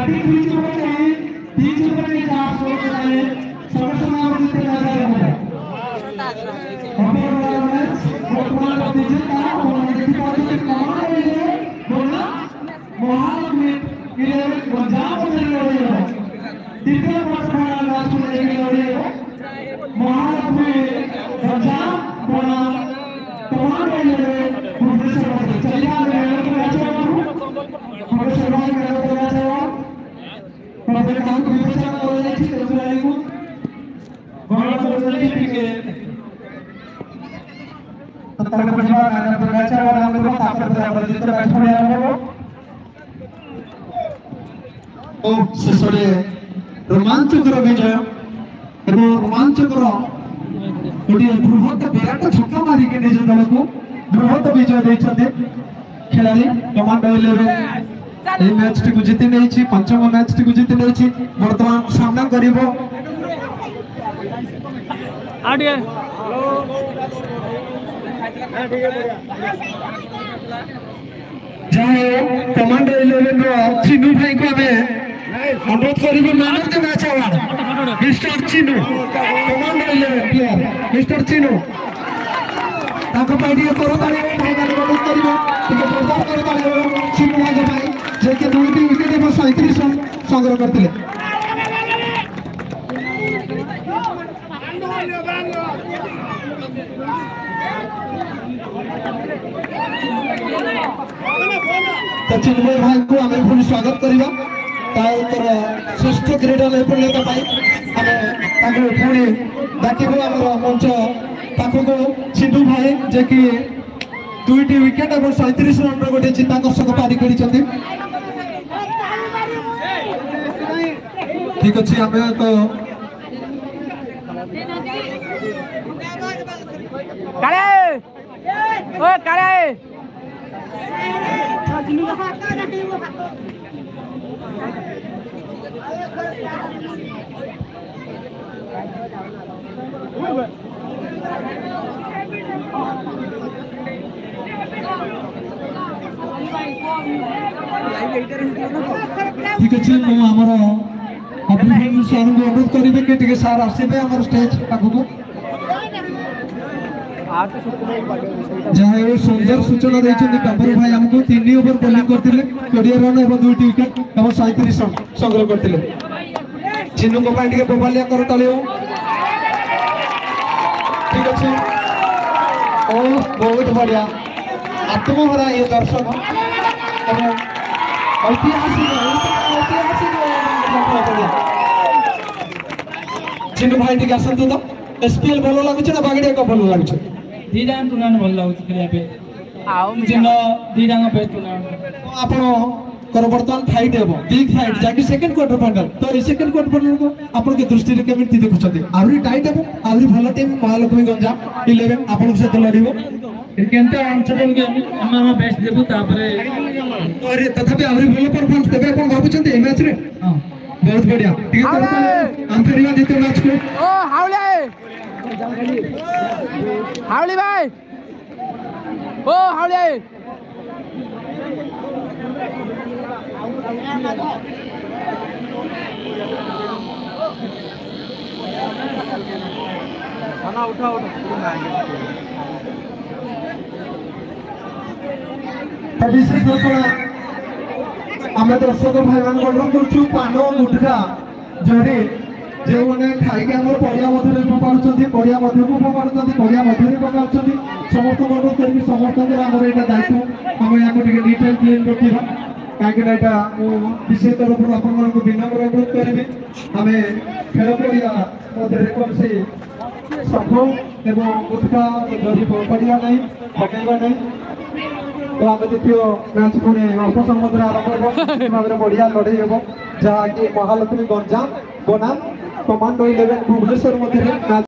batting बीच में है बीच में नहीं जा सकते हैं समझना होगा कि क्या है हमारे मैच वर्तमान में जीता और देखिए कि कौन है बोला महान में 11 पंजाब में लड़े हो द्वितीय वर्तमान मैच में लड़े हो महान में पंजाब बोला कौन है लड़े भुवनेश्वर में चलिए मैं मैच हमें शुरुआत करना चाहिए प्रत्येक काम को विचार करना चाहिए खिलाड़ी को बहुत जल्दी पीके तत्काल प्रतिभा मैंने मैच और हम लोग ताकत बदलते मैच में आ रहे हो ओ ससुरे रोमांचकर विजय एवं रोमांचकर गोटे बृहत विराट छक्का मारी के निज दल को बृहत विजय देछते खिलाड़ी कमांडो 11 ए मैच टी को जीति नहीं छी पंचम मैच टी को जीति नहीं छी वर्तमान सामना करिवो आडिए जय कमांडो 11 रो चिन्नू भाई को हमें अनुरोध करिवो man of the match award mister Chinnu commando 11 player mister Chinnu ताको पाइडिया करो ताले भाई गाली अनुरोध करिवो ठीक है प्रदान करो ताले चिन्नू भाई भाई जे के दुईटी विकेट एवं 37 रन संग्रह करथिले चिन्मय भाई को हमें पुनः स्वागत करिबा ताकर श्रेष्ठ क्रीडा नैपुण्यता पाई हमें ताको पुणी डाकिबो हमर मंच पाखको सिंधु भाई जे कि दुईटी विकेट और 37 रन गोटे चित्ताकर्षक पारी करिसथि ठीक अछि हमें तो काले ओ काले ठीक अच्छे हमारा अभिनंदन सर को अनुरोध करेंगे कि ठीक सर आसबे हमर स्टेज पाखको जहाँ सुंदर सूचना देछन कंबर भाई हमको 3 ओवर बॉलिंग करथिले 20 रन और 2 विकेट और 37 रन संग्रह करथिले चिन्नू को पाई के बोबालिया कर तालियो ठीक अच्छे ओ बहुत बढ़िया आत्महरा ये दर्शक चिन्नू भाई टी आसतु तो एसपीएल भल लगुच ना बागड़िया को भल लगुच दीटा टूर्नामेंट भल लगुच खेलिया पे आओ जिन दीटा बेस्ट टूर्नामेंट आपण कर वर्तमान फाइट हेबो बिग फाइट जाकी सेकंड क्वार्टर फाइनल तो ए सेकंड क्वार्टर फाइनल को आपण के दृष्टि रे केमिति देखुछते आउरी टाइट हेबो आउरी भल टीम महालक्ष्मी गंजाम 11 आपण से तो लड़िबो केनते आंसर के हम बेस्ट देबु तापरे अरे तथापि आउरी भल परफॉर्मेंस देबे आपण भाबुछते ए मैच रे हां बहुत बढ़िया ठीक है हम फेरिया जीते मैच को ओ हावली भाई ओ हावली खाना उठा विशेष घोषणा आम दर्शक भाई मान अनुरोध करूँ पान गुटखा जरी जो मैंने खाई आम पड़िया मध्य पकाउं पड़िया मध्य को पकाउं पड़िया मध्य पकाउं समस्त अनुरोध करी समस्त आम यहाँ दायित्व आम यहाँ डिटेल क्लीन रखा कहीं विशेष तरफ आपको विनम्र अनुरोध करी आम खेल पड़िया कौन शख एवं गुटखा जरी पड़ा नहीं पकड़ा नहीं तो आम द्वितीय मैच पुणे अल्प समय आरंभ बढ़िया लड़े हम जहाँकि महालक्ष्मी गंजाम बनाम कमांडो 11 भुवनेश्वर मध्य